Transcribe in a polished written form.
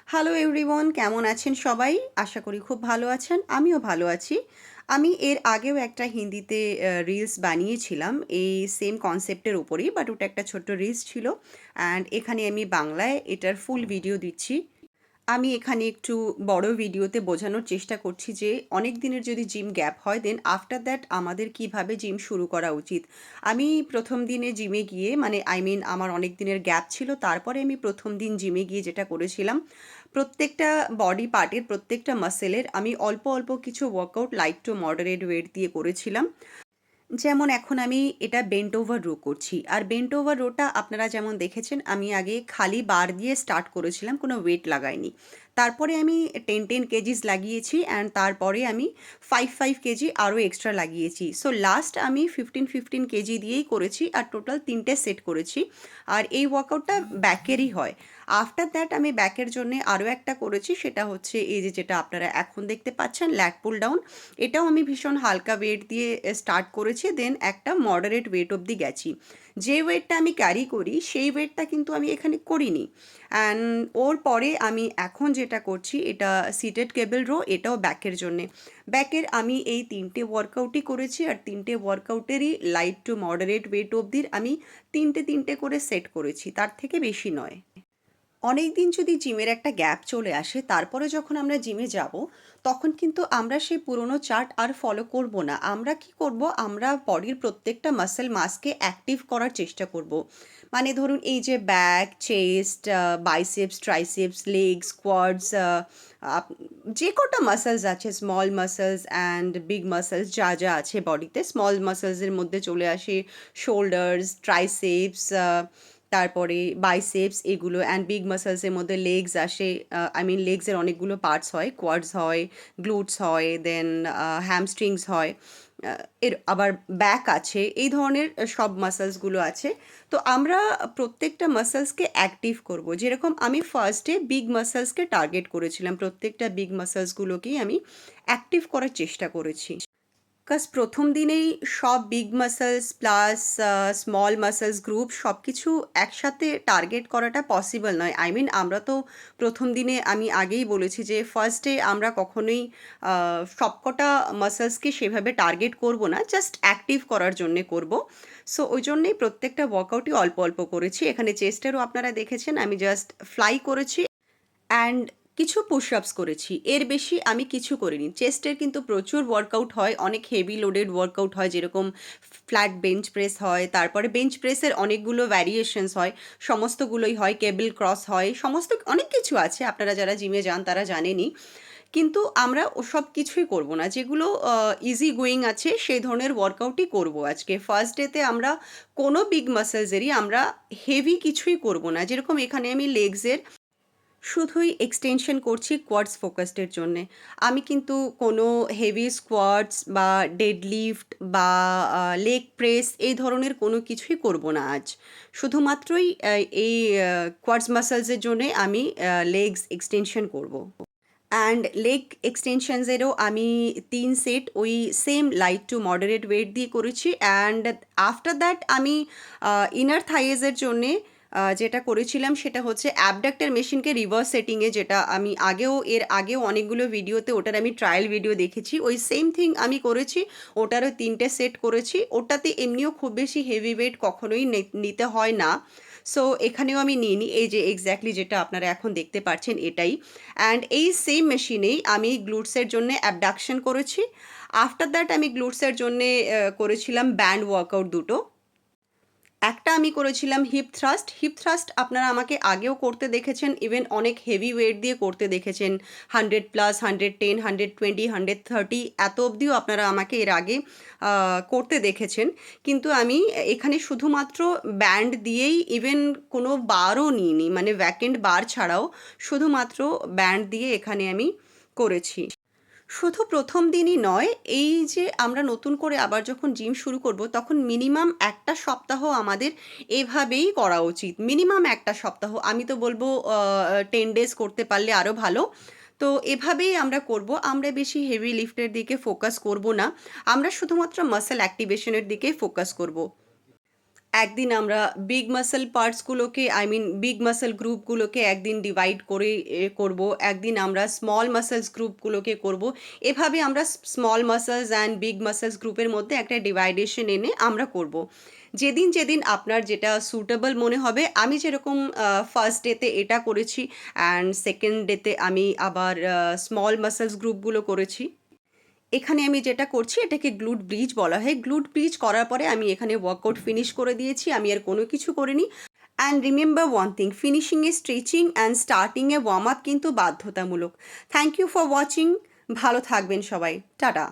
Hello everyone, কেমন আছেন সবাই? আশা করি খুব ভালো আছেন। আমিও ভালো আছি। আমি এর আগেও একটা হিন্দিতে রিলস বানিয়েছিলাম এই সেম কনসেপ্টের উপরেই, বাট ওটা একটা ছোট্ট রিলস ছিল। অ্যান্ড এখানে আমি বাংলায় এটার ফুল ভিডিও দিচ্ছি। আমি এখানে একটু বড় ভিডিওতে বোঝানোর চেষ্টা করছি যে অনেক দিনের যদি জিম গ্যাপ হয় দেন আফটার দ্যাট আমাদের কিভাবে জিম শুরু করা উচিত। আমি প্রথম দিনে জিমে গিয়ে মানে আমার অনেক দিনের গ্যাপ ছিল, তারপরে আমি প্রথম দিন জিমে গিয়ে যেটা করেছিলাম, প্রত্যেকটা বডি পার্টের প্রত্যেকটা মাসেলের আমি অল্প অল্প কিছু workout light to moderate weight দিয়ে করেছিলাম। যেমন এখন আমি এটা বেন্ট ওভার রো করছি। আর বেন্ট ওভার রোটা আপনারা যেমন দেখেছেন, আমি আগে খালি বার দিয়ে স্টার্ট করেছিলাম, কোনো ওয়েট লাগাইনি। তারপরে আমি 10 কেজিস লাগিয়েছি অ্যান্ড তারপরে আমি 5 কেজি আরও এক্সট্রা লাগিয়েছি। সো লাস্ট আমি 15 কেজি দিয়েই করেছি আর টোটাল 3টে সেট করেছি। আর এই ওয়ার্কআউটটা ব্যাকেরই হয়। আফটার দ্যাট আমি ব্যাকের জন্য আরও একটা করেছি, সেটা হচ্ছে এই যে যেটা আপনারা এখন দেখতে পাচ্ছেন, ল্যাট পুল ডাউন। এটাও আমি ভীষণ হালকা ওয়েট দিয়ে স্টার্ট করেছি, দেন একটা মডারেট ওয়েট অবধি গেছি। যে ওয়েটটা আমি ক্যারি করি সেই ওয়েটটা কিন্তু আমি এখানে করিনি। অ্যান্ড ওর পরে আমি এখন যেটা করছি এটা সিটেড কেবল রো, এটাও ব্যাকের জন্যে। ব্যাকের আমি এই 3টে ওয়ার্কআউটই করেছি আর 3টে ওয়ার্কআউটেরই লাইট টু মডারেট ওয়েট অবধির আমি 3টে করে সেট করেছি, তার থেকে বেশি নয়। অনেক দিন যদি জিমের একটা গ্যাপ চলে আসে, তারপরে যখন আমরা জিমে যাব, তখন কিন্তু আমরা সেই পুরনো চার্ট আর ফলো করব না। আমরা কি করব, আমরা বডির প্রত্যেকটা মাসেল মাসকে অ্যাক্টিভ করার চেষ্টা করব। মানে ধরুন এই যে back, chest, biceps, triceps, legs, quads, যে কটা মাসেলস আছে, small muscles and big muscles যা যা আছে বডিতে, স্মল মাসেলসের মধ্যে চলে আসে শোল্ডার্স, ট্রাইসেপস, তারপরে বাইসেপস এগুলো, অ্যান্ড বিগ মাসলসের মধ্যে লেগস আসে। লেগসের অনেকগুলো পার্টস হয়, কোয়াডস হয়, গ্লুটস হয়, দেন হ্যামস্ট্রিংস হয়, এর আবার ব্যাক আছে, এই ধরনের সব মাসলসগুলো আছে। তো আমরা প্রত্যেকটা মাসলসকে অ্যাক্টিভ করব। যেরকম আমি ফার্স্টে বিগ মাসলসকে টার্গেট করেছিলাম, প্রত্যেকটা বিগ মাসলসগুলোকেই আমি অ্যাক্টিভ করার চেষ্টা করেছি। বিকজ প্রথম দিনেই সব big muscles plus small muscles group সব কিছু একসাথে টার্গেট করাটা পসিবল নয়। আমরা তো প্রথম দিনে আমি আগেই বলেছি যে ফার্স্টে আমরা কখনোই সবকটা মাসলসকে সেভাবে টার্গেট করব না, জাস্ট অ্যাক্টিভ করার জন্যে করব। সো ওই জন্যেই প্রত্যেকটা ওয়ার্কআউটই অল্প অল্প করেছি। এখানে চেস্টেরও আপনারা দেখেছেন আমি জাস্ট ফ্লাই করেছি অ্যান্ড কিছু পুশ আপস করেছি, এর বেশি আমি কিছু করিনি। চেস্টের কিন্তু প্রচুর ওয়ার্কআউট হয়, অনেক হেভি লোডেড ওয়ার্কআউট হয়, যেরকম ফ্ল্যাট বেঞ্চ প্রেস হয়, তারপরে বেঞ্চ প্রেসের অনেকগুলো ভ্যারিয়েশনস হয়, সমস্তগুলোই হয়, কেবল ক্রস হয়, সমস্ত অনেক কিছু আছে, আপনারা যারা জিমে যান তারা জানেনই। কিন্তু আমরা ওসব কিছুই করব না, যেগুলো ইজি গোয়িং আছে সেই ধরনের ওয়ার্কআউটই করব আজকে। ফার্স্ট ডেতে আমরা কোনো বিগ মাসেলসেরই আমরা হেভি কিছুই করব না। যেরকম এখানে আমি লেগসের শুধুই এক্সটেনশন করছি কোয়াডস ফোকাসডের জন্যে। আমি কিন্তু কোনো হেভি স্কোয়াটস বা ডেডলিফট বা লেগ প্রেস এই ধরনের কোনো কিছুই করব না আজ। শুধুমাত্রই এই কোয়াডস মাসলসের জন্যে আমি লেগস এক্সটেনশন করব। অ্যান্ড লেগ এক্সটেনশনসেরও আমি 3 সেট ওই same light to moderate weight দিয়ে করেছি। অ্যান্ড আফটার দ্যাট আমি ইনার থাইয়েজের জন্যে যেটা করেছিলাম সেটা হচ্ছে অ্যাবডাক্টর মেশিনকে রিভার্স সেটিংয়ে, যেটা আমি এর আগেও অনেকগুলো ভিডিওতে ওটার আমি ট্রায়াল ভিডিও দেখেছি, ওই সেম থিং আমি করেছি। ওটারও 3টে সেট করেছি। ওটাতে এমনিও খুব বেশি হেভি ওয়েট কখনোই নিতে হয় না। সো এখানেও আমি নিইনি, এই যে এক্স্যাক্টলি যেটা আপনারা এখন দেখতে পাচ্ছেন এটাই। অ্যান্ড এই সেম মেশিনেই আমি গ্লুটসের জন্যে অ্যাবডাকশন করেছি। আফটার দ্যাট আমি গ্লুটসের জন্যে করেছিলাম ব্যান্ড ওয়ার্কআউট দুটো। একটা আমি করেছিলাম হিপ থ্রাস্ট আপনারা আমাকে আগেও করতে দেখেছেন, ইভেন অনেক হেভি ওয়েট দিয়ে করতে দেখেছেন, 100+, 110, 120, 130 এত অবধিও আপনারা আমাকে এর আগে করতে দেখেছেন। কিন্তু আমি এখানে শুধুমাত্র ব্যান্ড দিয়েই, ইভেন কোনো বারও নিইনি, মানে ভ্যাকেন্ট বার ছাড়াও শুধুমাত্র ব্যান্ড দিয়ে এখানে আমি করেছি। শুধু প্রথম দিনই নয়, এই যে আমরা নতুন করে আবার যখন জিম শুরু করব তখন মিনিমাম একটা সপ্তাহ আমাদের এভাবেই করা উচিত। মিনিমাম একটা সপ্তাহ, আমি তো বলবো 10 ডেজ করতে পারলে আরও ভালো। তো এভাবেই আমরা করব, আমরা বেশি হেভি লিফটের দিকে ফোকাস করব না, আমরা শুধুমাত্র মাসেল অ্যাক্টিভেশনের দিকেই ফোকাস করব। একদিন আমরা বিগ মাসল পার্টসগুলোকে বিগ মাসল গ্রুপগুলোকে একদিন ডিভাইড করে করব, একদিন আমরা স্মল মাসলস গ্রুপগুলোকে করব। এভাবে আমরা small muscles and big muscles গ্রুপের মধ্যে একটা ডিভাইডেশন এনে আমরা করব। যেদিন যেদিন আপনার যেটা সুটেবল মনে হবে, আমি যেরকম ফার্স্ট ডেতে এটা করেছি অ্যান্ড সেকেন্ড ডেতে আমি আবার স্মল মাসলস গ্রুপগুলো করেছি। এখানে আমি যেটা করছি এটাকে গ্লুট ব্রিজ বলা হয়। গ্লুট ব্রিজ করার পরে আমি এখানে ওয়ার্কআউট ফিনিশ করে দিয়েছি, আমি আর কোনো কিছু করিনি। অ্যান্ড রিমেম্বার ওয়ান থিং, ফিনিশিংয়ে স্ট্রেচিং অ্যান্ড স্টার্টিংয়ে ওয়ার্ম আপ কিন্তু বাধ্যতামূলক। Thank you for watching. ভালো থাকবেন সবাই, টাটা।